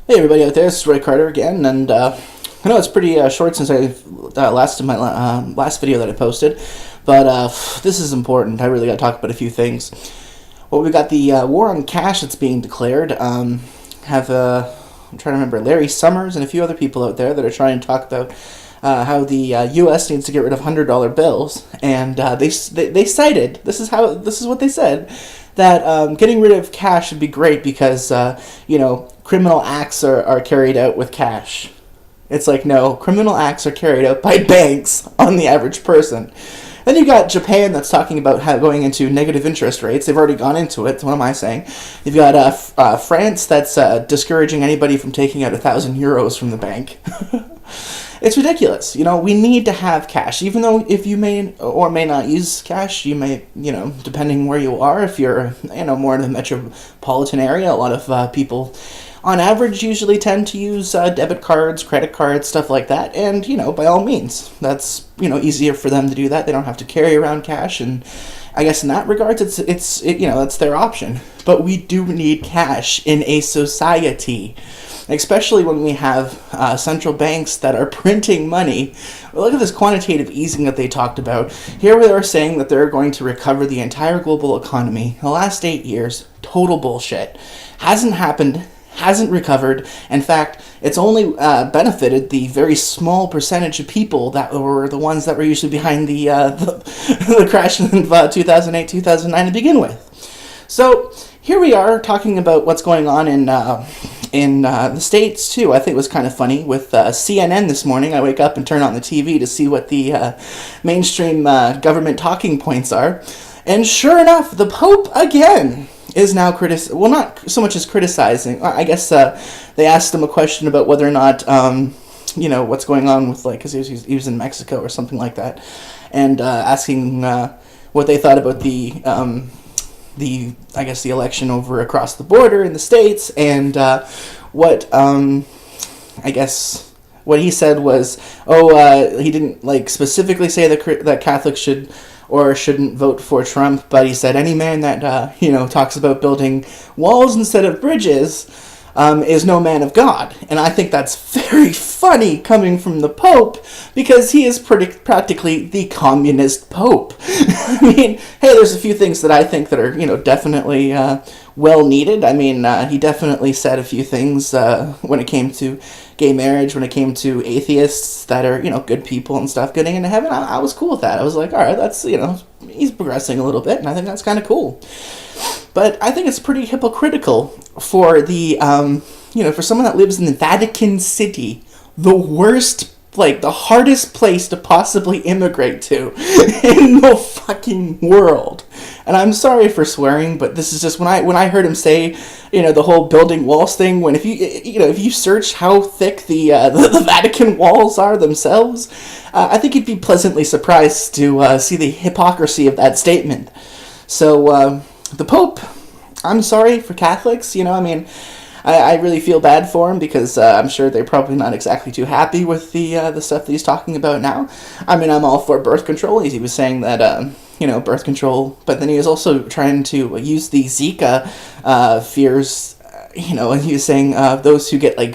Hey everybody out there, this is Ray Carter again, and I know it's pretty short since I last video that I posted, but this is important. I really got to talk about a few things. Well, we got the war on cash that's being declared. I'm trying to remember Larry Summers and a few other people out there that are trying to talk about how the U.S. needs to get rid of $100 bills, and they cited this is what they said, that getting rid of cash would be great because criminal acts are carried out with cash. It's like, no, criminal acts are carried out by banks on the average person. Then you got Japan that's talking about how going into negative interest rates. They've already gone into it. What am I saying? You've got France that's discouraging anybody from taking out 1,000 euros from the bank. It's ridiculous. We need to have cash. Even though if you may or may not use cash, you may, depending where you are, if you're, more in the metropolitan area, a lot of people on average usually tend to use debit cards, credit cards, stuff like that. And, by all means, that's, easier for them to do that. They don't have to carry around cash. And I guess in that regards, it's that's their option. But we do need cash in a society, especially when we have central banks that are printing money. Look at this quantitative easing that they talked about. Here they are saying that they're going to recover the entire global economy. The last 8 years, total bullshit. Hasn't happened. Hasn't recovered. In fact, it's only benefited the very small percentage of people that were the ones that were usually behind the crash in 2008, 2009 to begin with. So here we are talking about what's going on in the States too. I think it was kind of funny with CNN this morning. I wake up and turn on the TV to see what the mainstream government talking points are, and sure enough, the Pope again is now not so much as criticizing. I guess they asked him a question about whether or not, what's going on with, because he was in Mexico or something like that, and asking what they thought about the election over across the border in the States, and what he said was, he didn't specifically say that Catholics should or shouldn't vote for Trump, but he said any man that talks about building walls instead of bridges is no man of God. And I think that's very funny coming from the Pope, because he is practically the communist Pope. I mean, hey, there's a few things that I think that are definitely well needed. I mean, he definitely said a few things when it came to gay marriage, when it came to atheists that are good people and stuff getting into heaven. I was cool with that. I was like, all right, that's he's progressing a little bit, and I think that's kind of cool. But I think it's pretty hypocritical for the for someone that lives in the Vatican City, the worst, the hardest place to possibly immigrate to in the fucking world. And I'm sorry for swearing, but this is just when I heard him say, the whole building walls thing. When if you search how thick the Vatican walls are themselves, I think you'd be pleasantly surprised to see the hypocrisy of that statement. So the Pope, I'm sorry for Catholics. I really feel bad for him, because I'm sure they're probably not exactly too happy with the stuff that he's talking about now. I mean, I'm all for birth control. He was saying that, birth control, but then he was also trying to use the Zika fears, and he was saying those who get, who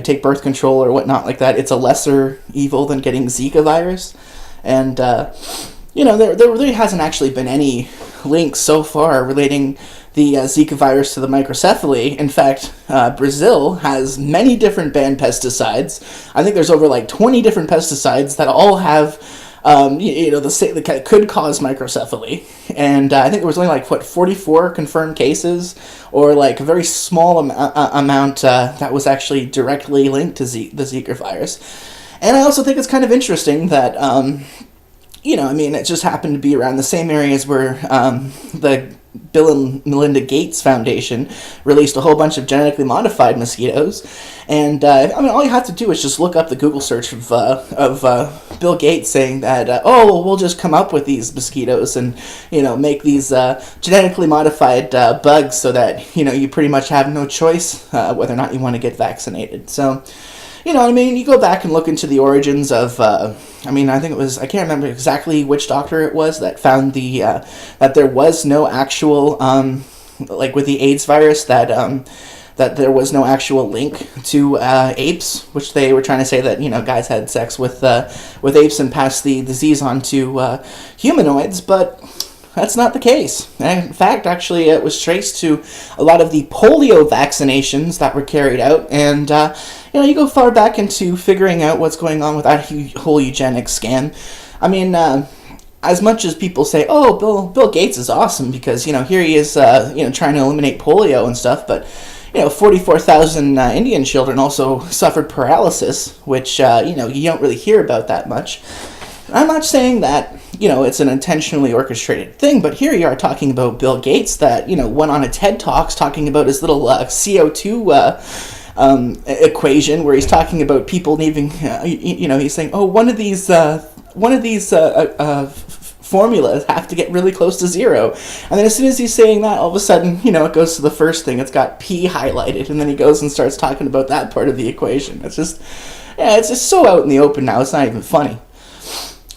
take birth control or whatnot like that, it's a lesser evil than getting Zika virus. And, there really hasn't actually been any link so far relating the Zika virus to the Microcephaly. In fact, Brazil has many different banned pesticides. I think there's over 20 different pesticides that all have, that could cause microcephaly. And I think there was only 44 confirmed cases, or a very small amount that was actually directly linked to the Zika virus. And I also think it's kind of interesting that, it just happened to be around the same areas where the Bill and Melinda Gates Foundation released a whole bunch of genetically modified mosquitoes. And, all you have to do is just look up the Google search of Bill Gates saying that, we'll just come up with these mosquitoes and, make these genetically modified bugs so that, you pretty much have no choice whether or not you want to get vaccinated. So, you go back and look into the origins of, I think it was, I can't remember exactly which doctor it was that found that there was no actual, with the AIDS virus, that that there was no actual link to apes, which they were trying to say that, guys had sex with apes and passed the disease on to humanoids, but that's not the case. In fact, actually, it was traced to a lot of the polio vaccinations that were carried out, and you go far back into figuring out what's going on with that whole eugenics scam. I mean, as much as people say, "Oh, Bill Gates is awesome because here he is, trying to eliminate polio and stuff," but 44,000 Indian children also suffered paralysis, which you don't really hear about that much. I'm not saying that it's an intentionally orchestrated thing, but here you are talking about Bill Gates that went on a TED Talks talking about his little CO2 equation, where he's talking about people needing, he's saying, oh, one of these formulas have to get really close to zero, and then as soon as he's saying that, all of a sudden, it goes to the first thing. It's got P highlighted, and then he goes and starts talking about that part of the equation. It's just so out in the open now. It's not even funny.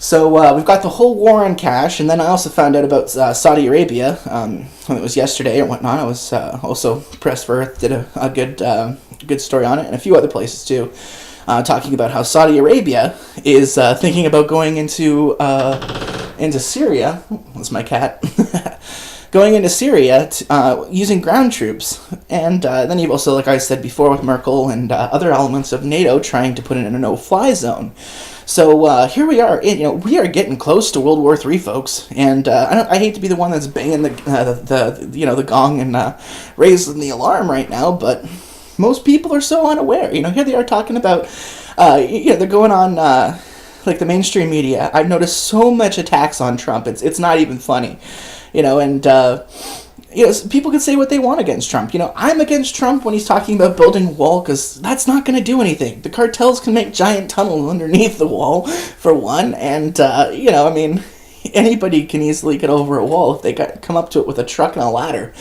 So we've got the whole war on cash, and then I also found out about Saudi Arabia when it was yesterday or whatnot. I was also Press for Earth did a good story on it, and a few other places too, talking about how Saudi Arabia is thinking about going into Syria. That's my cat. Going into Syria using ground troops, and then you've also, like I said before, with Merkel and other elements of NATO trying to put it in a no-fly zone. So here we are. We are getting close to World War III, folks. And I hate to be the one that's banging the gong and raising the alarm right now, but most people are so unaware. Here they are talking about. They're going on like the mainstream media. I've noticed so much attacks on Trump. It's not even funny. People can say what they want against Trump. I'm against Trump when he's talking about building a wall, because that's not going to do anything. The cartels can make giant tunnels underneath the wall, for one, and, anybody can easily get over a wall if they come up to it with a truck and a ladder.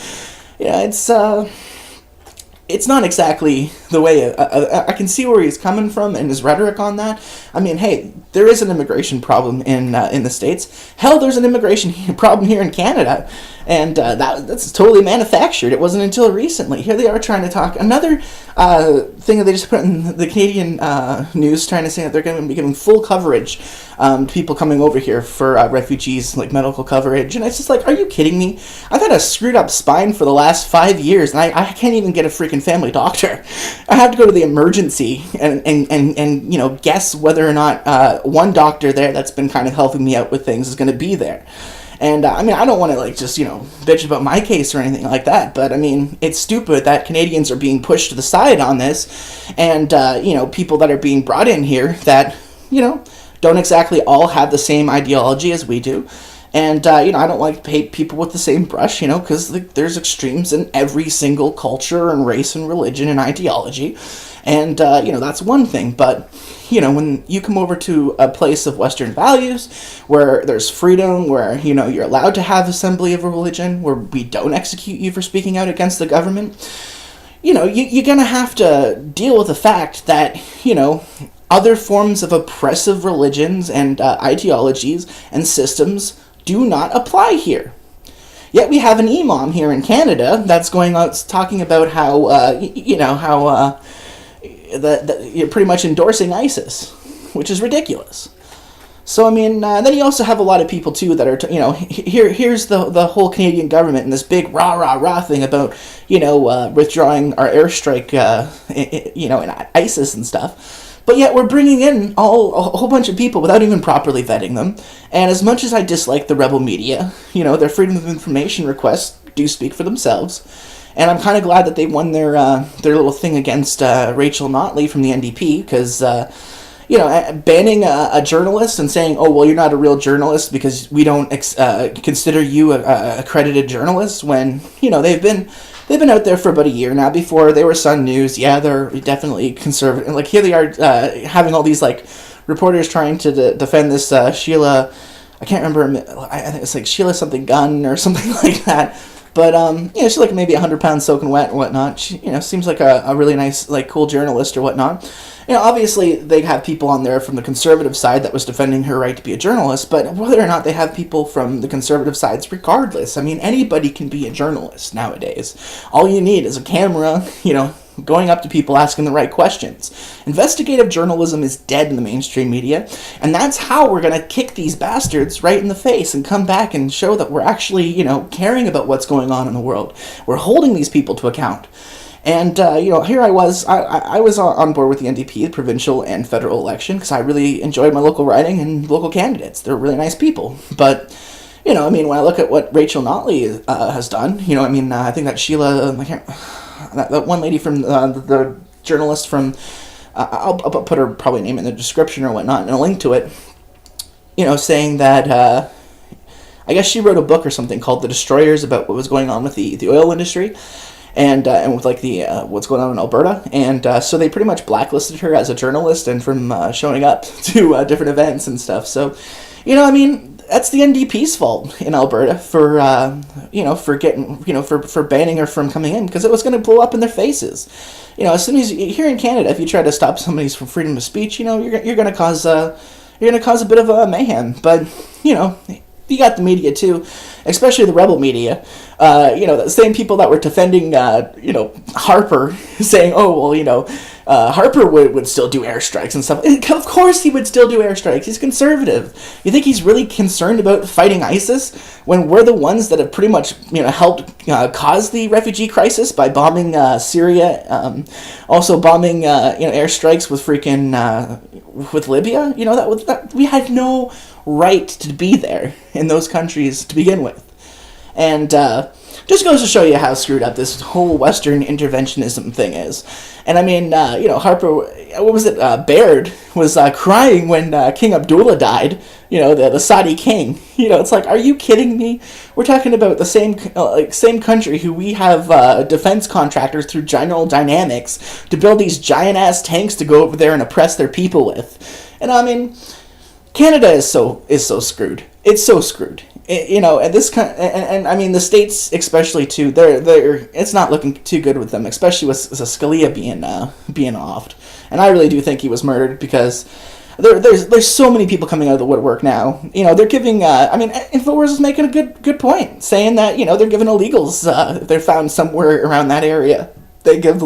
It's not exactly the way I can see where he's coming from and his rhetoric on that. I mean, hey, there is an immigration problem in the States. Hell, there's an immigration problem here in Canada, and that's totally manufactured. It wasn't until recently. Here they are trying to talk another thing that they just put in the Canadian news, trying to say that they're going to be giving full coverage to people coming over here for refugees, like medical coverage. And it's just like, are you kidding me? I've had a screwed up spine for the last 5 years, and I can't even get a freaking family doctor. I have to go to the emergency and guess whether or not one doctor there that's been kind of helping me out with things is going to be there. And I don't want to bitch about my case or anything like that, but it's stupid that Canadians are being pushed to the side on this, and people that are being brought in here that don't exactly all have the same ideology as we do. And, I don't like to paint people with the same brush, because there's extremes in every single culture and race and religion and ideology. And, that's one thing. But, when you come over to a place of Western values, where there's freedom, where, you're allowed to have assembly of a religion, where we don't execute you for speaking out against the government, you're going to have to deal with the fact that, other forms of oppressive religions and ideologies and systems do not apply here. Yet we have an imam here in Canada that's going out talking about how, you're pretty much endorsing ISIS, which is ridiculous. So, then you also have a lot of people, too, that are, here's the whole Canadian government and this big rah thing about, withdrawing our airstrike, in ISIS and stuff. But yet we're bringing in a whole bunch of people without even properly vetting them. And as much as I dislike the rebel media, their freedom of information requests do speak for themselves. And I'm kind of glad that they won their little thing against Rachel Notley from the NDP, because, banning a journalist and saying, oh, well, you're not a real journalist because we don't consider you a accredited journalist, when, they've been out there for about a year now. Before they were Sun News, yeah, they're definitely conservative. Like, here they are having all these, reporters trying to defend this Sheila, I can't remember, I think it's Sheila something Gunn or something like that. But, she's like maybe 100 pounds soaking wet and whatnot. She, seems like a really nice, like, cool journalist or whatnot. Obviously they have people on there from the conservative side that was defending her right to be a journalist, but whether or not they have people from the conservative sides, regardless, I mean, anybody can be a journalist nowadays. All you need is a camera, going up to people asking the right questions. Investigative journalism is dead in the mainstream media, and that's how we're going to kick these bastards right in the face and come back and show that we're actually, caring about what's going on in the world. We're holding these people to account. And, here I was on board with the NDP, the provincial and federal election, because I really enjoyed my local riding and local candidates. They're really nice people. But, when I look at what Rachel Notley has done, I think that Sheila, that one lady from the journalist from, I'll put her probably name in the description or whatnot, and a link to it, saying that, I guess she wrote a book or something called The Destroyers about what was going on with the oil industry. And with like the what's going on in Alberta, and so they pretty much blacklisted her as a journalist and from showing up to different events and stuff. So, that's the NDP's fault in Alberta for for getting for banning her from coming in, because it was going to blow up in their faces. As soon as here in Canada, if you try to stop somebody's from freedom of speech, you're going to cause a bit of a mayhem. But you got the media too, especially the rebel media. The same people that were defending, Harper, saying, oh, well, Harper would still do airstrikes and stuff. Of course he would still do airstrikes. He's conservative. You think he's really concerned about fighting ISIS when we're the ones that have pretty much, helped cause the refugee crisis by bombing Syria, also bombing, airstrikes with with Libya? That we had no right to be there in those countries to begin with. And just goes to show you how screwed up this whole Western interventionism thing is. And Harper, what was it, Baird was crying when King Abdullah died, the Saudi king. It's like, are you kidding me? We're talking about the same country who we have defense contractors through General Dynamics to build these giant-ass tanks to go over there and oppress their people with. And Canada is so screwed. It's so screwed. And this the states especially too. They're it's not looking too good with them, especially with Scalia being offed. And I really do think he was murdered, because there's so many people coming out of the woodwork now. They're giving. Infowars is making a good point, saying that they're giving illegals if they're found somewhere around that area, they give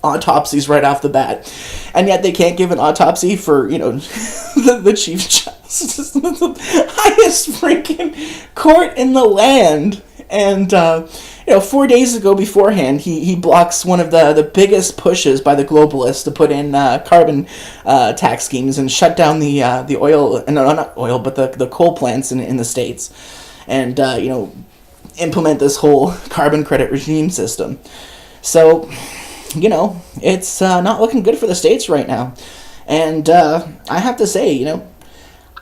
autopsies right off the bat, and yet they can't give an autopsy for the chief justice, the highest freaking court in the land. And 4 days ago beforehand, he blocks one of the biggest pushes by the globalists to put in carbon tax schemes and shut down the oil, no, not oil, but the coal plants in the States, and implement this whole carbon credit regime system. So it's not looking good for the States right now. And I have to say,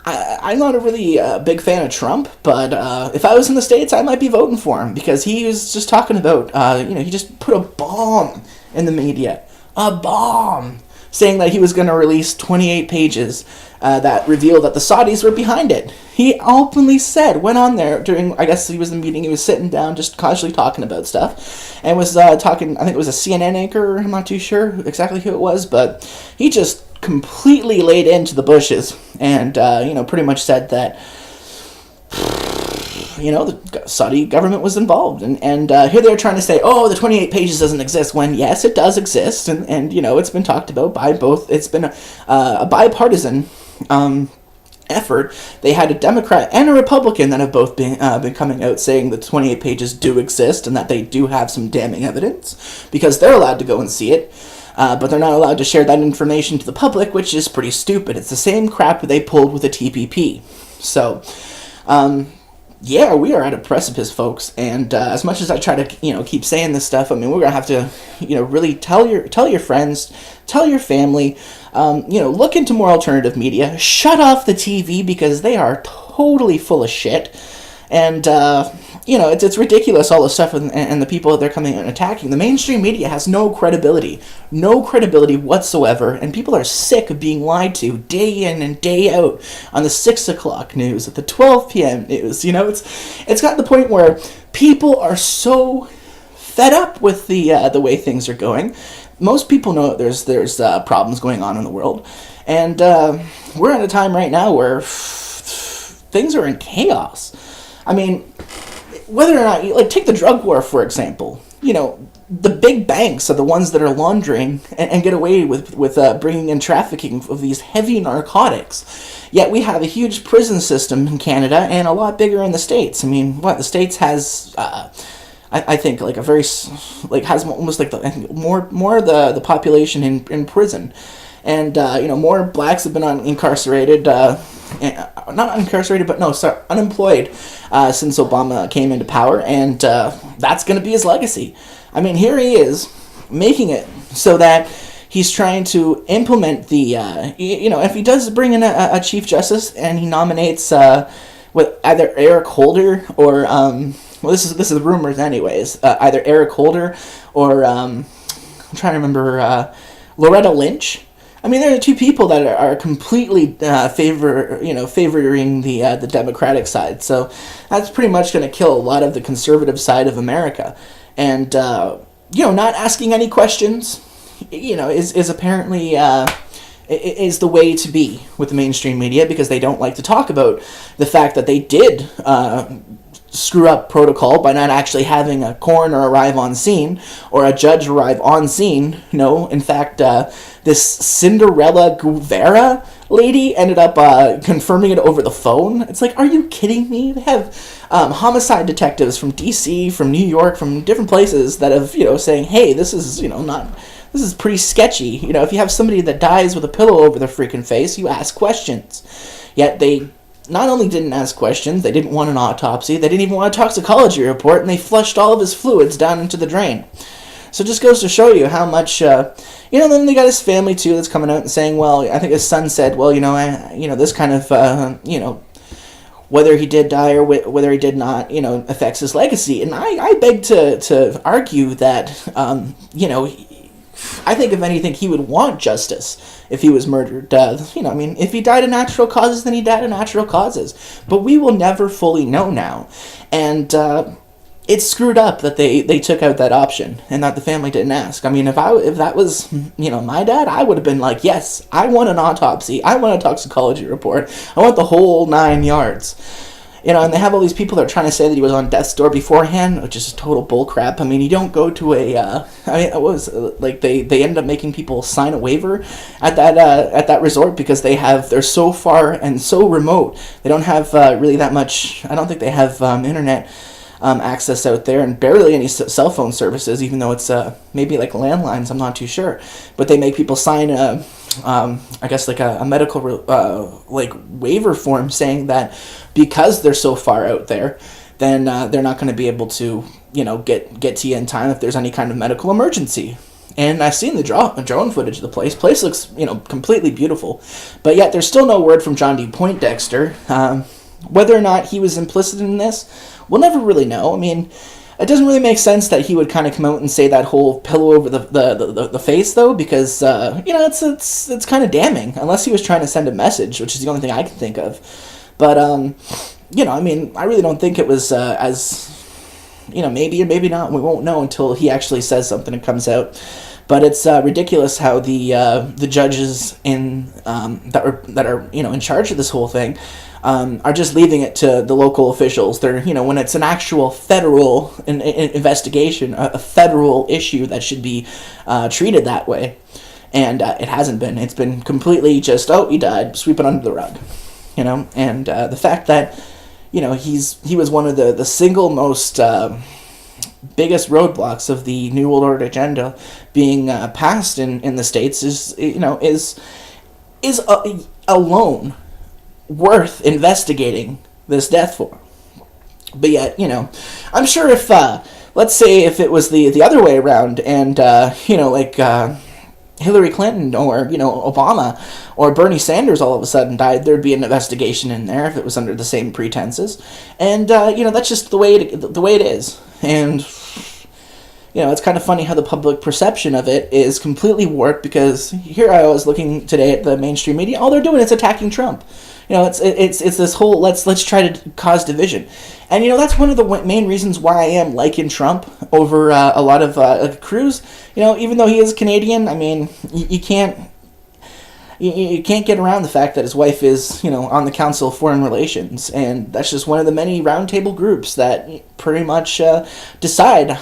I'm not a really big fan of Trump, but if I was in the States, I might be voting for him, because he was just talking about, he just put a bomb in the media. A bomb! Saying that he was going to release 28 pages that revealed that the Saudis were behind it. He openly went on there during, I guess he was in the meeting, he was sitting down just casually talking about stuff, and was talking, I think it was a CNN anchor, I'm not too sure exactly who it was, but he just completely laid into the bushes, and, pretty much said that, the Saudi government was involved, and here they're trying to say, oh, the 28 pages doesn't exist, when yes, it does exist, and it's been talked about by both. It's been a bipartisan effort. They had a Democrat and a Republican that have both been coming out saying the 28 pages do exist, and that they do have some damning evidence, because they're allowed to go and see it. But they're not allowed to share that information to the public, which is pretty stupid. It's the same crap they pulled with the TPP. So, yeah, we are at a precipice, folks. And as much as I try to, keep saying this stuff, we're gonna have to, really tell your friends, tell your family, look into more alternative media. Shut off the TV, because they are totally full of shit. And it's ridiculous, all the stuff and the people that they're coming and attacking. The mainstream media has no credibility whatsoever, and people are sick of being lied to day in and day out on the 6 o'clock news, at the 12 p.m. news. It's gotten to the point where people are so fed up with the way things are going. Most people know there's problems going on in the world, and we're at a time right now where things are in chaos. I mean, whether or not, take the drug war, for example. The big banks are the ones that are laundering and get away with bringing in trafficking of these heavy narcotics. Yet we have a huge prison system in Canada and a lot bigger in the States. I mean, the States has, I think, a very, has almost more of the population in prison. And, more blacks have been incarcerated, not incarcerated, but unemployed since Obama came into power, and that's going to be his legacy. I mean, here he is, making it so that he's trying to implement the, if he does bring in a Chief Justice and he nominates with either Eric Holder or, this is rumors anyways, either Eric Holder or, I'm trying to remember, Loretta Lynch. I mean, there are two people that are completely favoring the Democratic side. So that's pretty much going to kill a lot of the conservative side of America. And, not asking any questions, is apparently is the way to be with the mainstream media, because they don't like to talk about the fact that they did screw up protocol by not actually having a coroner arrive on scene or a judge arrive on scene. In fact, this Cinderella Guevara lady ended up confirming it over the phone. It's like, are you kidding me? They have homicide detectives from DC, from New York, from different places that have, saying, hey, this is, this is pretty sketchy. If you have somebody that dies with a pillow over their freaking face, you ask questions. Yet they not only didn't ask questions, they didn't want an autopsy, they didn't even want a toxicology report, and they flushed all of his fluids down into the drain. So it just goes to show you how much, then they got his family too that's coming out and saying, well, I think his son said, well, this kind of, whether he did die or whether he did not, affects his legacy. And I beg to argue that, I think if anything, he would want justice if he was murdered. If he died of natural causes, then he died of natural causes. But we will never fully know now. And it's screwed up that they took out that option and that the family didn't ask. I mean, if that was, my dad, I would have been like, yes, I want an autopsy. I want a toxicology report. I want the whole 9 yards. And they have all these people that are trying to say that he was on death's door beforehand, which is total bullcrap. I mean, you don't go to they ended up making people sign a waiver at that resort because they're so far and so remote. They don't have really that much. I don't think they have internet access out there, and barely any cell phone services, even though it's maybe like landlines. I'm not too sure, but they make people sign a medical waiver form saying that because they're so far out there, then they're not going to be able to get to you in time if there's any kind of medical emergency. And I've seen the drone footage of the place. Place looks completely beautiful, but yet there's still no word from John D. Poindexter. Whether or not he was implicit in this, we'll never really know. I mean, it doesn't really make sense that he would kind of come out and say that whole pillow over the face, though, because it's kind of damning. Unless he was trying to send a message, which is the only thing I can think of. But I really don't think it was as maybe or maybe not. We won't know until he actually says something and comes out. But it's ridiculous how the judges that are in charge of this whole thing are just leaving it to the local officials. They're when it's an actual federal investigation, a federal issue that should be treated that way, and it hasn't been. It's been completely just he died, sweep it under the rug, And the fact that he was one of the single most biggest roadblocks of the New World Order agenda being passed in the States is alone worth investigating this death for. But yet, I'm sure if let's say if it was the other way around and Hillary Clinton or, Obama or Bernie Sanders all of a sudden died, there'd be an investigation in there if it was under the same pretenses. And, that's just the way it is. And, it's kind of funny how the public perception of it is completely warped, because here I was looking today at the mainstream media, all they're doing is attacking Trump. It's this whole let's try to cause division. And, that's one of the main reasons why I am liking Trump over a lot of Cruz. Even though he is Canadian, I mean, you can't get around the fact that his wife is, on the Council of Foreign Relations. And that's just one of the many roundtable groups that pretty much decide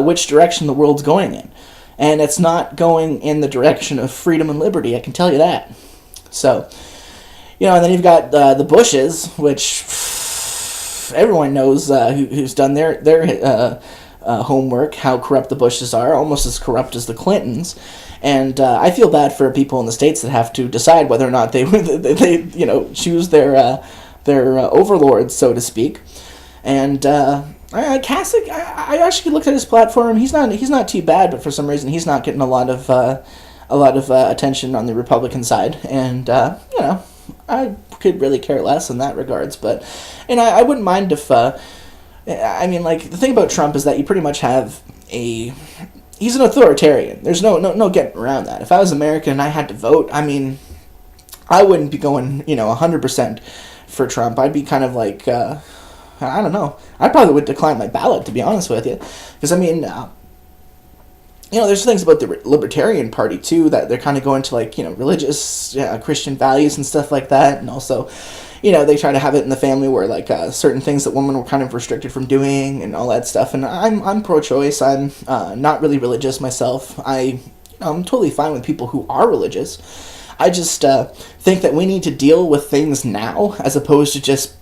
which direction the world's going in. And it's not going in the direction of freedom and liberty, I can tell you that. So, and then you've got the Bushes, which everyone knows who's done their homework, how corrupt the Bushes are, almost as corrupt as the Clintons. And I feel bad for people in the States that have to decide whether or not they choose their overlords, so to speak. And Kasich, I actually looked at his platform. He's not too bad, but for some reason he's not getting a lot of attention on the Republican side. And I could really care less in that regards. But I wouldn't mind if the thing about Trump is that you pretty much have he's an authoritarian. There's no getting around that. If I was American and I had to vote, I wouldn't be going 100% for Trump. I'd be kind of like I don't know. I probably would decline my ballot, to be honest with you, because there's things about the Libertarian Party too that they're kind of going to religious Christian values and stuff like that, and also they try to have it in the family where certain things that women were kind of restricted from doing and all that stuff. And I'm pro-choice. I'm not really religious myself. I'm totally fine with people who are religious. I just think that we need to deal with things now, as opposed to just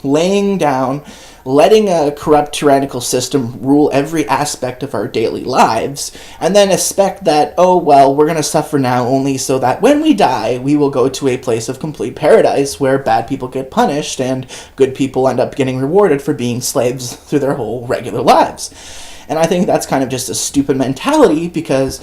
laying down, letting a corrupt tyrannical system rule every aspect of our daily lives, and then expect that, oh, well, we're going to suffer now only so that when we die, we will go to a place of complete paradise where bad people get punished and good people end up getting rewarded for being slaves through their whole regular lives. And I think that's kind of just a stupid mentality, because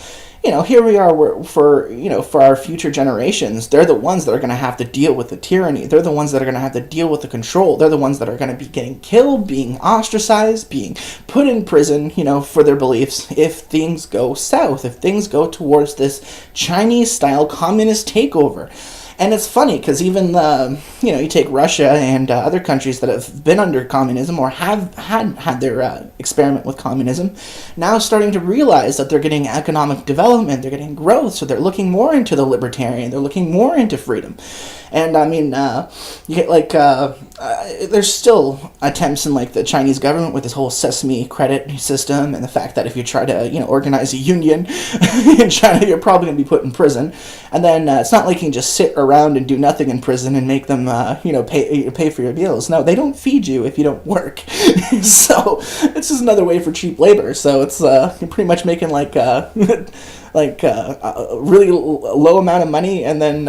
here we are for our future generations. They're the ones that are going to have to deal with the tyranny. They're the ones that are going to have to deal with the control. They're the ones that are going to be getting killed, being ostracized, being put in prison, for their beliefs if things go south, if things go towards this Chinese-style communist takeover. And it's funny, because even, you take Russia and other countries that have been under communism or have had their experiment with communism, now starting to realize that they're getting economic development, they're getting growth, so they're looking more into the libertarian, they're looking more into freedom. And, you get, there's still attempts in, the Chinese government with this whole sesame credit system, and the fact that if you try to, organize a union in China, you're probably going to be put in prison. And then it's not like you can just sit around and do nothing in prison and make them, pay for your meals. No, they don't feed you if you don't work. So it's just another way for cheap labor. So it's you're pretty much making a really low amount of money, and then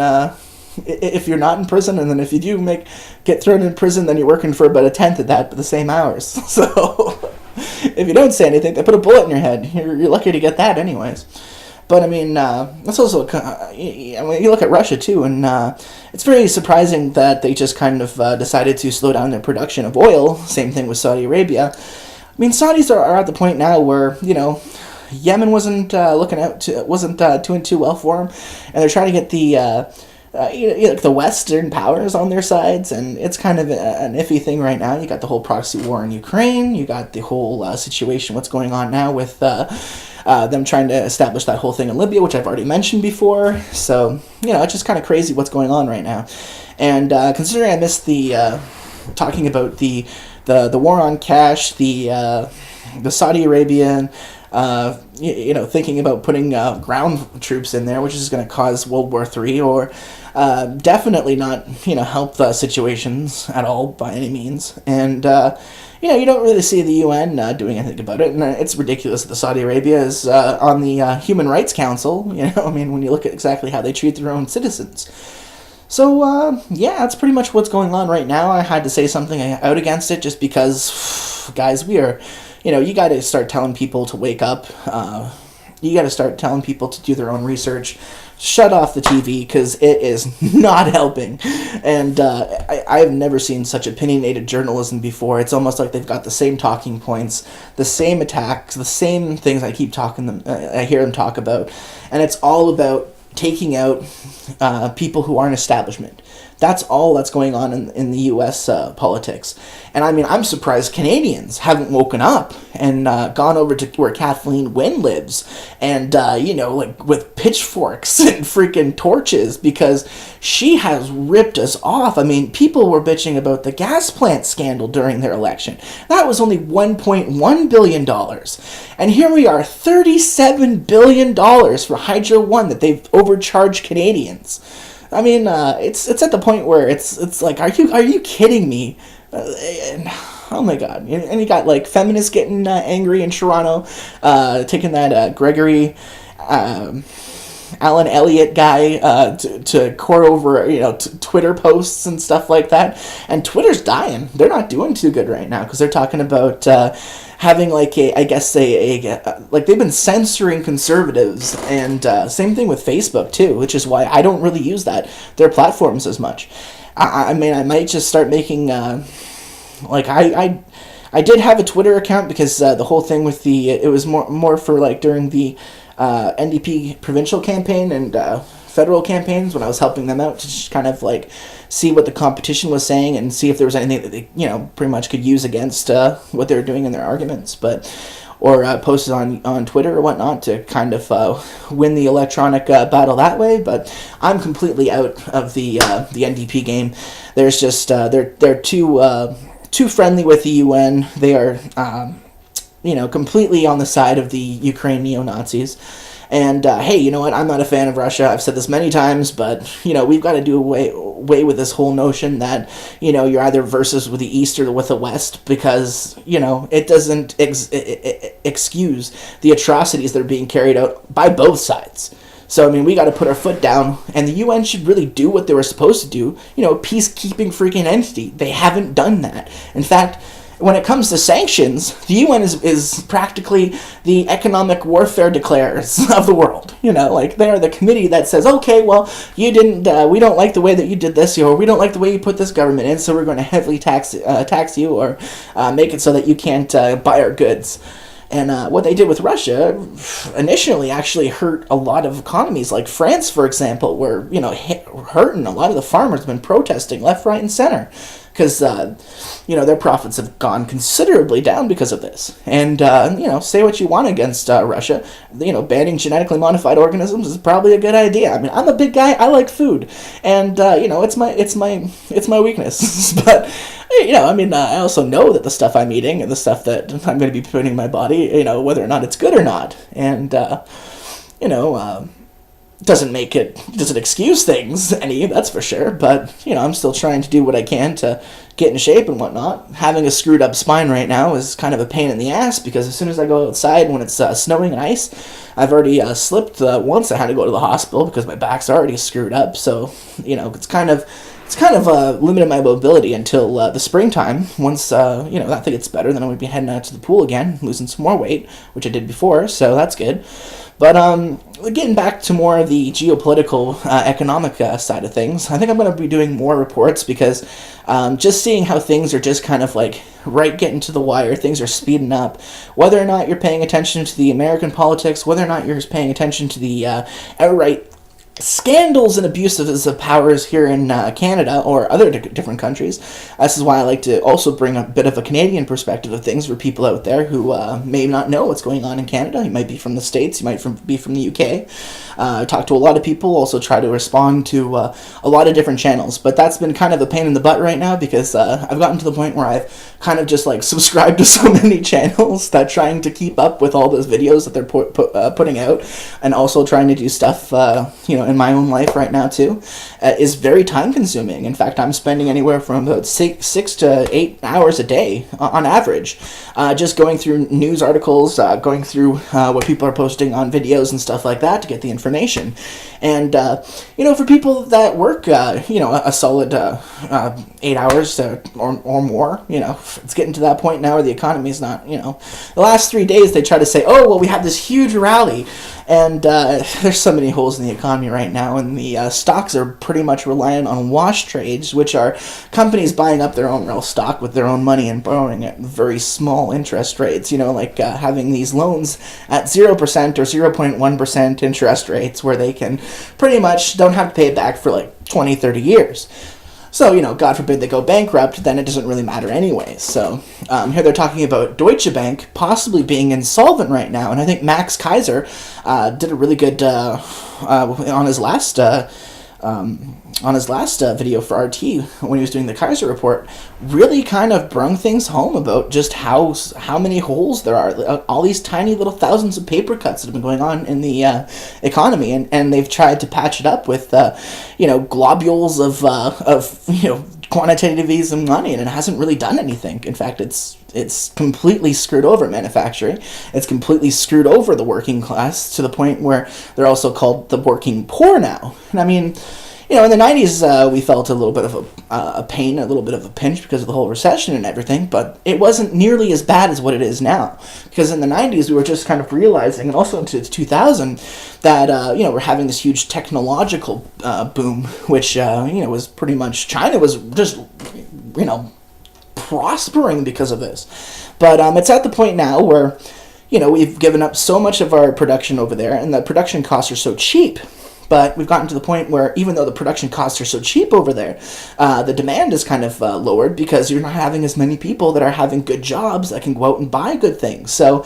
if you're not in prison, and then if you do get thrown in prison, then you're working for about a tenth of that, but the same hours. So if you don't say anything, they put a bullet in your head. You're lucky to get that anyways. But that's also, you look at Russia too, and it's very surprising that they just kind of decided to slow down their production of oil. Same thing with Saudi Arabia. Saudis are at the point now where, Yemen wasn't doing too well for them, and they're trying to get the Western powers on their sides, and it's kind of an iffy thing right now. You got the whole proxy war in Ukraine, you got the whole situation, what's going on now with them trying to establish that whole thing in Libya, which I've already mentioned before. So, it's just kind of crazy what's going on right now. And considering I missed the talking about the war on cash, the Saudi Arabian, thinking about putting ground troops in there, which is going to cause World War III, or definitely not, help the situations at all by any means. And, you don't really see the UN doing anything about it. And it's ridiculous that Saudi Arabia is on the Human Rights Council, when you look at exactly how they treat their own citizens. So, that's pretty much what's going on right now. I had to say something out against it just because, guys, we are... you got to start telling people to wake up. You got to start telling people to do their own research. Shut off the TV, because it is not helping. And I've never seen such opinionated journalism before. It's almost like they've got the same talking points, the same attacks, the same things I hear them talk about. And it's all about taking out people who aren't establishment. That's all that's going on in the U.S. Politics. And I mean, I'm surprised Canadians haven't woken up and gone over to where Kathleen Wynne lives and, like with pitchforks and freaking torches, because she has ripped us off. I mean, people were bitching about the gas plant scandal during their election. That was only $1.1 billion. And here we are, $37 billion for Hydro One that they've overcharged Canadians. I mean, it's at the point where it's like, are you kidding me? Oh my God! And you got like feminists getting angry in Toronto, taking that Gregory Alan Elliott guy to court over Twitter posts and stuff like that. And Twitter's dying. They're not doing too good right now because they're talking about having like they've been censoring conservatives, and same thing with Facebook too, which is why I don't really use their platforms as much. I mean, I might just start making I did have a Twitter account because the whole thing with it was more for like during the NDP provincial campaign and federal campaigns, when I was helping them out to just kind of like see what the competition was saying and see if there was anything that they pretty much could use against what they were doing in their arguments, or posted on Twitter or whatnot to kind of win the electronic battle that way. But I'm completely out of the NDP game. There's just they're too friendly with the UN. They are completely on the side of the Ukraine neo-Nazis. And hey, you know what? I'm not a fan of Russia. I've said this many times, but we've got to do away with this whole notion that you're either versus with the East or with the West, because it doesn't excuse the atrocities that are being carried out by both sides. So I mean, we got to put our foot down, and the UN should really do what they were supposed to do. Peacekeeping freaking entity. They haven't done that. In fact, when it comes to sanctions, the UN is practically the economic warfare declares of the world. They are the committee that says, okay, well, you didn't, we don't like the way that you did this, or we don't like the way you put this government in, so we're going to heavily tax you, or make it so that you can't buy our goods. And what they did with Russia initially actually hurt a lot of economies. Like France, for example, were hurting. A lot of the farmers have been protesting left, right, and center because their profits have gone considerably down because of this. And say what you want against Russia, banning genetically modified organisms is probably a good idea. I mean, I'm a big guy. I like food, and it's my weakness. But I also know that the stuff I'm eating and the stuff that I'm going to be putting in my body, whether or not it's good or not, and doesn't excuse things any, that's for sure. But I'm still trying to do what I can to get in shape and whatnot. Having a screwed up spine right now is kind of a pain in the ass, because as soon as I go outside when it's snowing and ice, I've already slipped once. I had to go to the hospital because my back's already screwed up. So it's kind of limited my mobility until the springtime. Once that thing gets better, then I'm going to be heading out to the pool again, losing some more weight, which I did before, so that's good. But getting back to more of the geopolitical, economic side of things, I think I'm going to be doing more reports, because just seeing how things are just kind of like getting to the wire, things are speeding up. Whether or not you're paying attention to the American politics, whether or not you're paying attention to the outright scandals and abuses of powers here in Canada or other different countries. This is why I like to also bring a bit of a Canadian perspective of things for people out there who may not know what's going on in Canada. You might be from the States, you might be from the UK. I talk to a lot of people, also try to respond to a lot of different channels, but that's been kind of a pain in the butt right now, because I've gotten to the point where I've kind of just subscribed to so many channels that trying to keep up with all those videos that they're putting out, and also trying to do stuff in my own life right now too, is very time consuming. In fact, I'm spending anywhere from about 6 to 8 hours a day on average, just going through news articles, going through what people are posting on videos and stuff like that to get the information. And, for people that work, a solid 8 hours or more, it's getting to that point now where the economy is not, the last 3 days they try to say, oh, well, we had this huge rally, and there's so many holes in the economy right now, and the stocks are pretty much reliant on wash trades, which are companies buying up their own real stock with their own money and borrowing at very small interest rates, having these loans at 0% or 0.1% interest rates where they can pretty much don't have to pay it back for like 20, 30 years. So, God forbid they go bankrupt, then it doesn't really matter anyway. So, here they're talking about Deutsche Bank possibly being insolvent right now. And I think Max Kaiser did a really good, on his last video for RT, when he was doing the Kaiser report, really kind of brung things home about just how many holes there are. All these tiny little thousands of paper cuts that have been going on in the economy, and they've tried to patch it up with, globules of quantitative easing money, and it hasn't really done anything. In fact, it's completely screwed over manufacturing. It's completely screwed over the working class to the point where they're also called the working poor now. And I mean, in the 90s, we felt a little bit of a pain, a little bit of a pinch because of the whole recession and everything, but it wasn't nearly as bad as what it is now. Because in the 90s, we were just kind of realizing, and also into 2000, that, we're having this huge technological boom, which, was pretty much, China was just, prospering because of this. But it's at the point now where, we've given up so much of our production over there, and the production costs are so cheap. But we've gotten to the point where even though the production costs are so cheap over there, the demand is kind of lowered because you're not having as many people that are having good jobs that can go out and buy good things. So,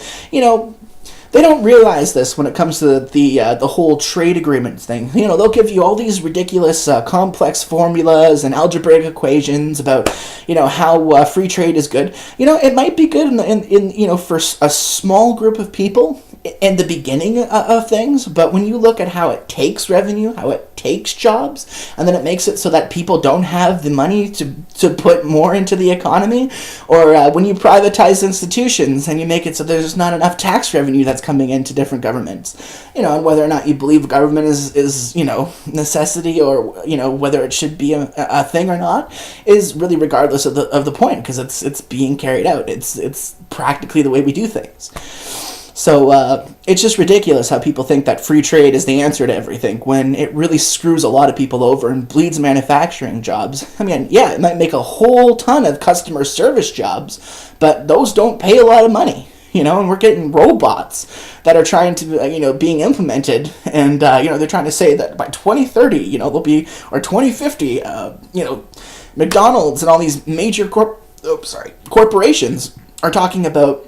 they don't realize this when it comes to the whole trade agreement thing. They'll give you all these ridiculous complex formulas and algebraic equations about, how free trade is good. It might be good in for a small group of people in the beginning of things, but when you look at how it takes revenue, how it takes jobs, and then it makes it so that people don't have the money to put more into the economy, or when you privatize institutions and you make it so there's not enough tax revenue that's coming into different governments, and whether or not you believe government is necessity, or whether it should be a thing or not, is really regardless of the point, because it's being carried out. It's practically the way we do things. So it's just ridiculous how people think that free trade is the answer to everything, when it really screws a lot of people over and bleeds manufacturing jobs. I mean, yeah, it might make a whole ton of customer service jobs, but those don't pay a lot of money, and we're getting robots that are trying to, being implemented, and, they're trying to say that by 2030, there'll be, or 2050, McDonald's and all these major corporations are talking about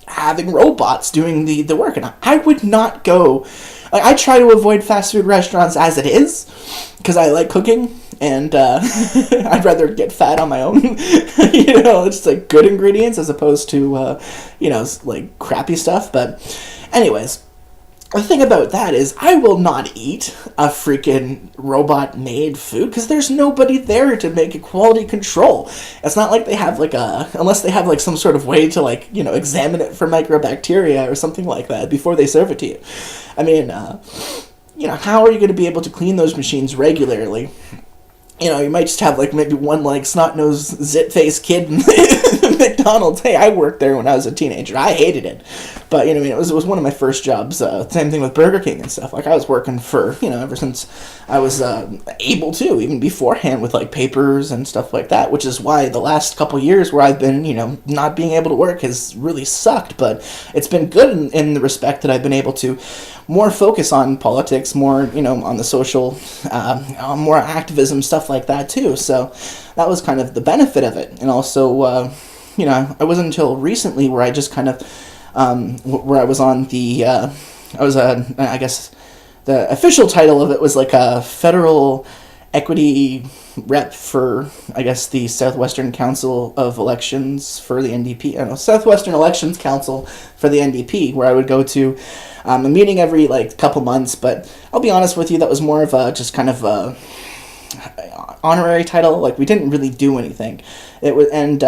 having robots doing the work, and I would not go. I try to avoid fast food restaurants as it is, because I like cooking, and I'd rather get fat on my own. It's like good ingredients as opposed to like crappy stuff. But anyways, the thing about that is I will not eat a freaking robot-made food because there's nobody there to make a quality control. It's not like they have unless they have some sort of way to examine it for microbacteria or something like that before they serve it to you. I mean, how are you going to be able to clean those machines regularly? You might just have maybe one snot-nosed zit-faced kid in McDonald's. Hey, I worked there when I was a teenager. I hated it. But, it was one of my first jobs. Same thing with Burger King and stuff. I was working for, ever since I was able to, even beforehand with, papers and stuff like that, which is why the last couple years where I've been, not being able to work has really sucked. But it's been good in the respect that I've been able to more focus on politics, more, on the social, more activism, stuff like that, too. So that was kind of the benefit of it. And also, it wasn't until recently where I just kind of, where I was on the, I guess the official title of it was a federal equity rep for, I guess, the Southwestern Council of Elections for the NDP. I don't know, Southwestern Elections Council for the NDP, where I would go to a meeting every couple months. But I'll be honest with you, that was more of a just kind of a honorary title. We didn't really do anything. It was, and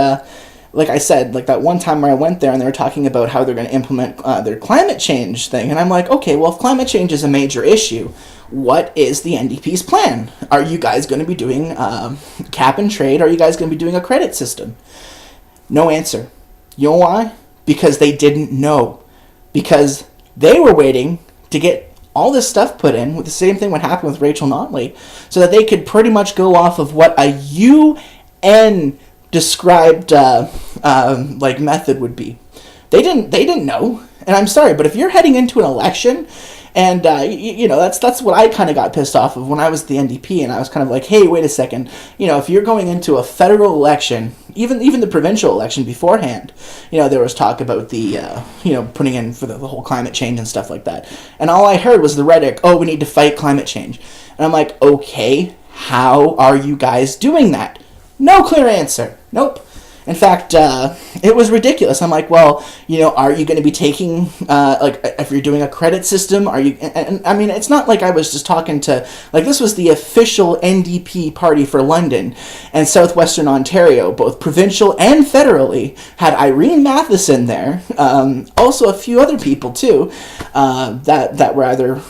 like I said, that one time where I went there and they were talking about how they're going to implement their climate change thing, and I'm like, okay, well, if climate change is a major issue, what is the NDP's plan? Are you guys going to be doing cap and trade? Are you guys going to be doing a credit system? No answer. You know why? Because they didn't know. Because they were waiting to get all this stuff put in, with the same thing would happen with Rachel Notley, so that they could pretty much go off of what a UN described method would be. They didn't know, and I'm sorry, but if you're heading into an election, and that's what I kind of got pissed off of when I was the NDP, and I was kind of like, hey, wait a second, if you're going into a federal election, even the provincial election beforehand, there was talk about the putting in for the whole climate change and stuff like that, and all I heard was the rhetoric, oh, we need to fight climate change, and I'm like, okay, how are you guys doing that? No clear answer. Nope. In fact, it was ridiculous. I'm like, well, are you going to be taking, if you're doing a credit system, are you, and I mean, it's not like I was just talking to, this was the official NDP party for London and Southwestern Ontario, both provincial and federally, had Irene Matheson there, also a few other people too, that were either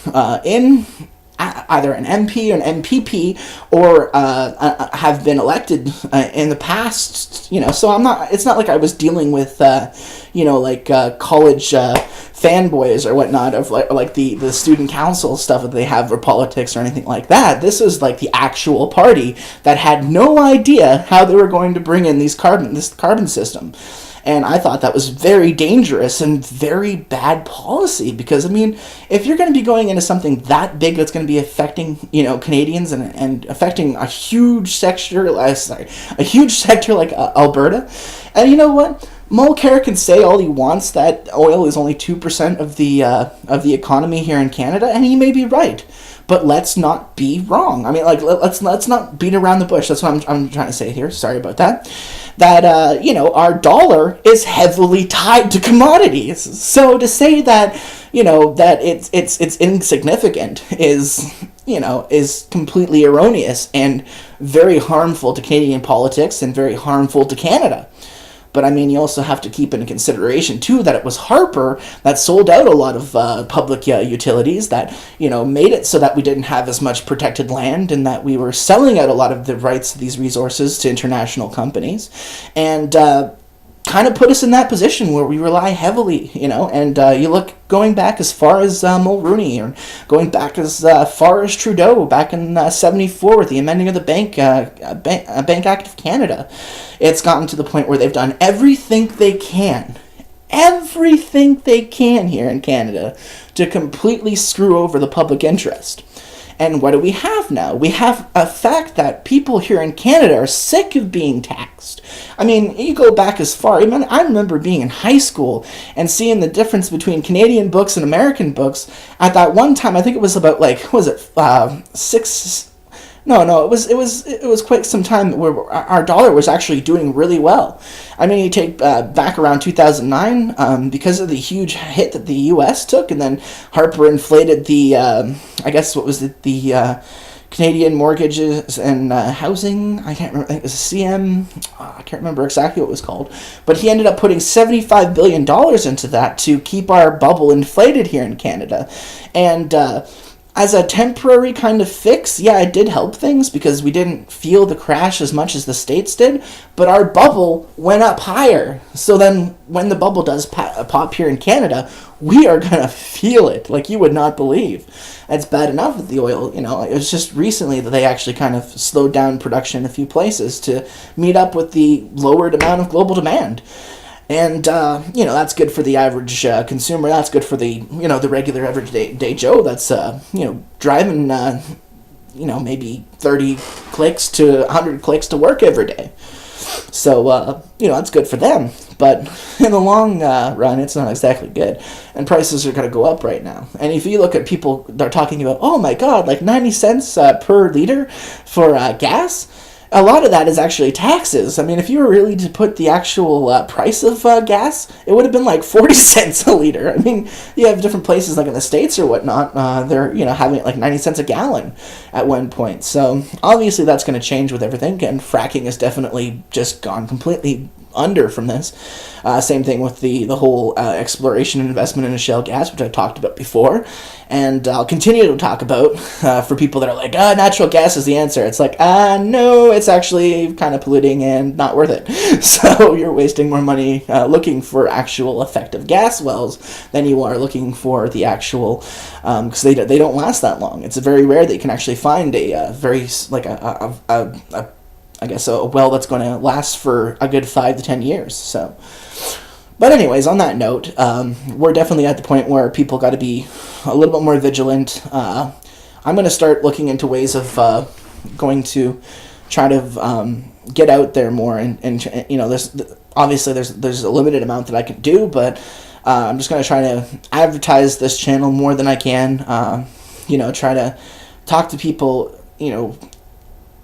either an MP or an MPP or have been elected in the past, so it's not like I was dealing with, college fanboys or whatnot of the student council stuff that they have for politics or anything like that. This was the actual party that had no idea how they were going to bring in this carbon system. And I thought that was very dangerous and very bad policy because, I mean, if you're going to be going into something that big that's going to be affecting, Canadians and affecting a huge sector, like Alberta, and you know what? Mulcair can say all he wants that oil is only 2% of the economy here in Canada, and he may be right. But let's not be wrong. I mean, let's not beat around the bush. That's what I'm trying to say here. Sorry about that. That our dollar is heavily tied to commodities. So to say that that it's insignificant is completely erroneous and very harmful to Canadian politics and very harmful to Canada. But I mean, you also have to keep into consideration, too, that it was Harper that sold out a lot of public utilities that, made it so that we didn't have as much protected land and that we were selling out a lot of the rights to these resources to international companies. And kind of put us in that position where we rely heavily, and you look going back as far as Mulroney or going back as far as Trudeau back in 74 with the amending of the Bank Act of Canada. It's gotten to the point where they've done everything they can here in Canada to completely screw over the public interest. And what do we have now? We have a fact that people here in Canada are sick of being taxed. I mean, you go back as far. I remember being in high school and seeing the difference between Canadian books and American books. At that one time, I think it was about six. No, it was quite some time where our dollar was actually doing really well. I mean, you take back around 2009, because of the huge hit that the U.S. took, and then Harper inflated the, the Canadian mortgages and housing. I can't remember. I think it was a CM. I can't remember exactly what it was called. But he ended up putting $75 billion into that to keep our bubble inflated here in Canada. And as a temporary kind of fix, yeah, it did help things because we didn't feel the crash as much as the States did, but our bubble went up higher. So then when the bubble does pop here in Canada, we are going to feel it like you would not believe. It's bad enough with the oil, it was just recently that they actually kind of slowed down production in a few places to meet up with the lowered amount of global demand. And, that's good for the average consumer. That's good for the, the regular average day Joe that's, driving, maybe 30 clicks to 100 clicks to work every day. So, that's good for them. But in the long run, it's not exactly good. And prices are going to go up right now. And if you look at people that are talking about, oh my God, like 90 cents per liter for gas, a lot of that is actually taxes. I mean, if you were really to put the actual price of gas, it would have been like 40 cents a liter. I mean, you have different places like in the States or whatnot, they're, having it like 90 cents a gallon at one point. So obviously that's going to change with everything, and fracking has definitely just gone completely under from this. Same thing with the whole exploration and investment in shale gas, which I've talked about before, and I'll continue to talk about for people that are like, natural gas is the answer. It's like, no, it's actually kind of polluting and not worth it. So you're wasting more money looking for actual effective gas wells than you are looking for the actual, because they don't last that long. It's very rare that you can actually find a very, like I guess a well that's going to last for a good 5 to 10 years. So, but anyways, on that note, we're definitely at the point where people got to be a little bit more vigilant. I'm going to start looking into ways of going to try to get out there more, and there's obviously there's a limited amount that I can do, but I'm just going to try to advertise this channel more than I can. Try to talk to people,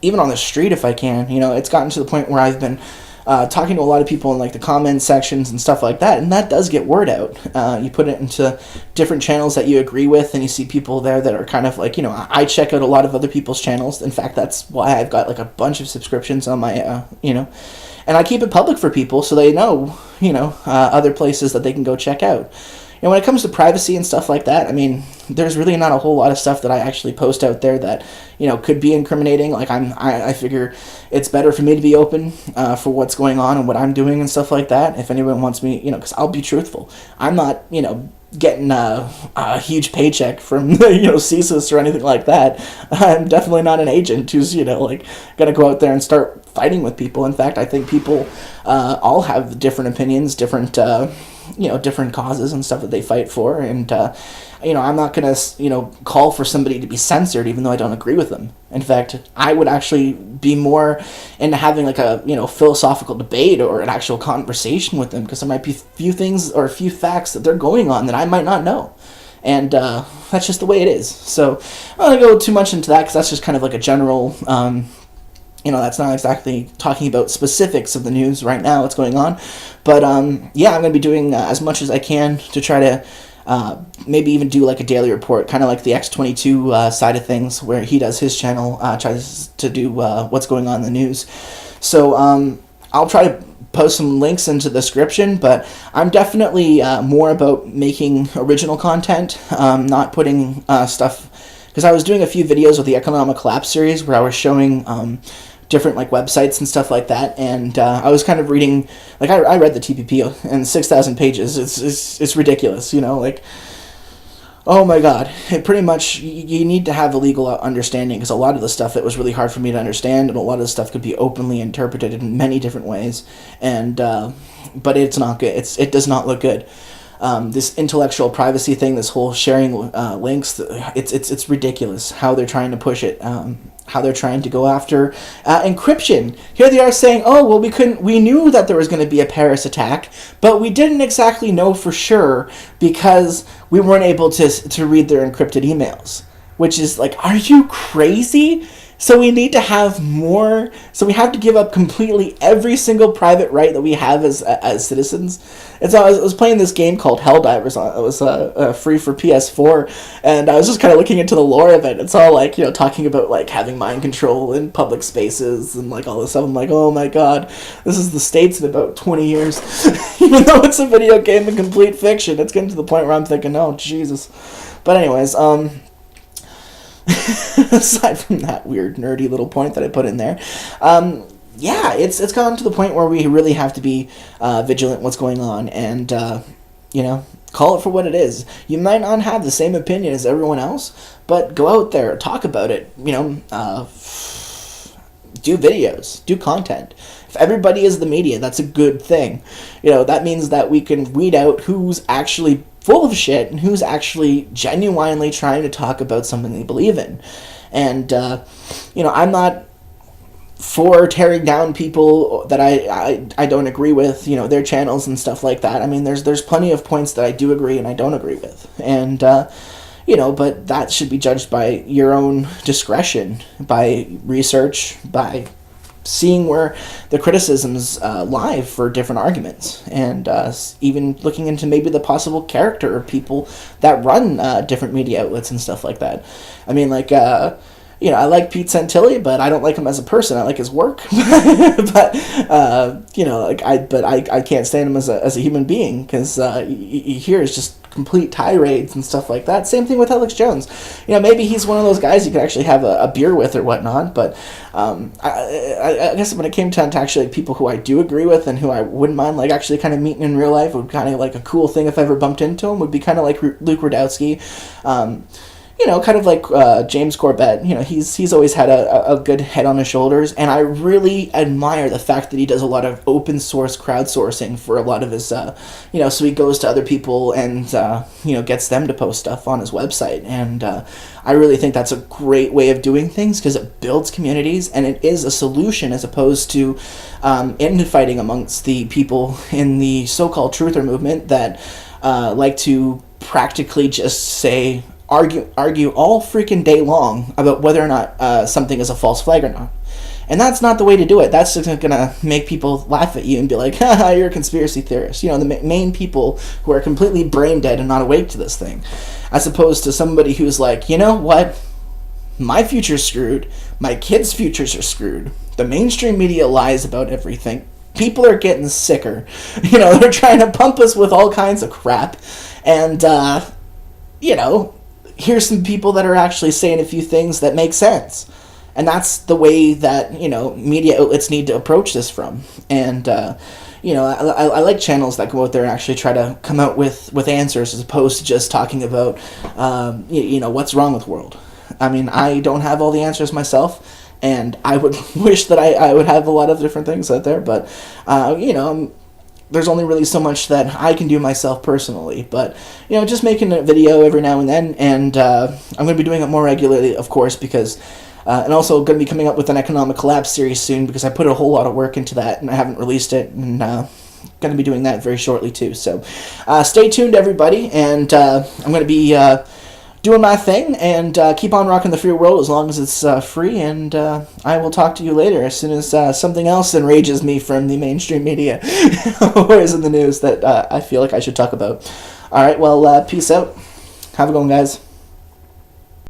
even on the street if I can. It's gotten to the point where I've been talking to a lot of people in like the comment sections and stuff like that, and that does get word out. You put it into different channels that you agree with, and you see people there that are kind of like, I check out a lot of other people's channels. In fact, that's why I've got like a bunch of subscriptions on my, and I keep it public for people so they know, other places that they can go check out. When it comes to privacy and stuff like that, I mean, there's really not a whole lot of stuff that I actually post out there that, could be incriminating. Like, I figure it's better for me to be open for what's going on and what I'm doing and stuff like that. If anyone wants me, because I'll be truthful. I'm not, getting a huge paycheck from, CSIS or anything like that. I'm definitely not an agent who's, going to go out there and start fighting with people. In fact, I think people all have different opinions, different different causes and stuff that they fight for, and I'm not gonna call for somebody to be censored even though I don't agree with them. In fact, I would actually be more into having like a philosophical debate or an actual conversation with them, because there might be few things or a few facts that they're going on that I might not know, and that's just the way it is. So I'm not gonna go too much into that, because that's just kind of like a general that's not exactly talking about specifics of the news right now, what's going on. But, I'm going to be doing as much as I can to try to maybe even do like a daily report, kind of like the X22 side of things, where he does his channel, tries to do what's going on in the news. So I'll try to post some links into the description, but I'm definitely more about making original content, not putting stuff, because I was doing a few videos with the Economic Collapse series where I was showing different like websites and stuff like that, and I was kind of reading, like I read the TPP and 6,000 pages. It's ridiculous, like, oh my God, it pretty much, you need to have a legal understanding, because a lot of the stuff, it was really hard for me to understand, and a lot of the stuff could be openly interpreted in many different ways, and but it's not good. It does not look good. This intellectual privacy thing, this whole sharing links, it's ridiculous how they're trying to push it, how they're trying to go after encryption. Here they are saying, oh, well, we knew that there was going to be a Paris attack, but we didn't exactly know for sure because we weren't able to read their encrypted emails, which is like, are you crazy? So we need to have more. So we have to give up completely every single private right that we have as citizens. And so I was playing this game called Helldivers. It was free for PS4, and I was just kind of looking into the lore of it. It's all like, talking about like having mind control in public spaces and like all this stuff. I'm like, oh my God, this is the States in about 20 years. Even though it's a video game and complete fiction, it's getting to the point where I'm thinking, oh Jesus. But anyways, aside from that weird nerdy little point that I put in there, it's gotten to the point where we really have to be vigilant what's going on, and call it for what it is. You might not have the same opinion as everyone else, but go out there, talk about it, do videos, do content. If everybody is the media, that's a good thing. That means that we can weed out who's actually full of shit and who's actually genuinely trying to talk about something they believe in. And I'm not for tearing down people that I don't agree with, their channels and stuff like that. I mean, there's plenty of points that I do agree and I don't agree with. And, but that should be judged by your own discretion, by research, by seeing where the criticisms lie for different arguments, and even looking into maybe the possible character of people that run different media outlets and stuff like that. I mean, like, I like Pete Santilli, but I don't like him as a person. I like his work, but I can't stand him as a human being, because you hear is just complete tirades and stuff like that. Same thing with Alex Jones. Maybe he's one of those guys you could actually have a beer with or whatnot, but I guess when it came down to actually people who I do agree with and who I wouldn't mind like actually kind of meeting in real life, would kind of like a cool thing if I ever bumped into him, would be kind of like Luke Rudowski. Kind of like James Corbett. He's always had a good head on his shoulders, and I really admire the fact that he does a lot of open source crowdsourcing for a lot of his, so he goes to other people and, gets them to post stuff on his website, and I really think that's a great way of doing things, because it builds communities, and it is a solution as opposed to infighting amongst the people in the so-called truther movement that like to practically just say, argue all freaking day long about whether or not something is a false flag or not. And that's not the way to do it. That's just going to make people laugh at you and be like, haha, you're a conspiracy theorist. The main people who are completely brain dead and not awake to this thing. As opposed to somebody who's like, you know what? My future's screwed. My kids' futures are screwed. The mainstream media lies about everything. People are getting sicker. They're trying to pump us with all kinds of crap. And, here's some people that are actually saying a few things that make sense. And that's the way that, media outlets need to approach this from. And, I like channels that go out there and actually try to come out with answers, as opposed to just talking about, what's wrong with the world. I mean, I don't have all the answers myself, and I would wish that I would have a lot of different things out there, but, there's only really so much that I can do myself personally, but, just making a video every now and then, and I'm going to be doing it more regularly, of course, because, and also going to be coming up with an economic collapse series soon, because I put a whole lot of work into that, and I haven't released it, and going to be doing that very shortly, too. So, stay tuned, everybody, and I'm going to be doing my thing, and keep on rocking the free world as long as it's free, and I will talk to you later as soon as something else enrages me from the mainstream media or is in the news that I feel like I should talk about. Alright, well, peace out. Have a good one, guys.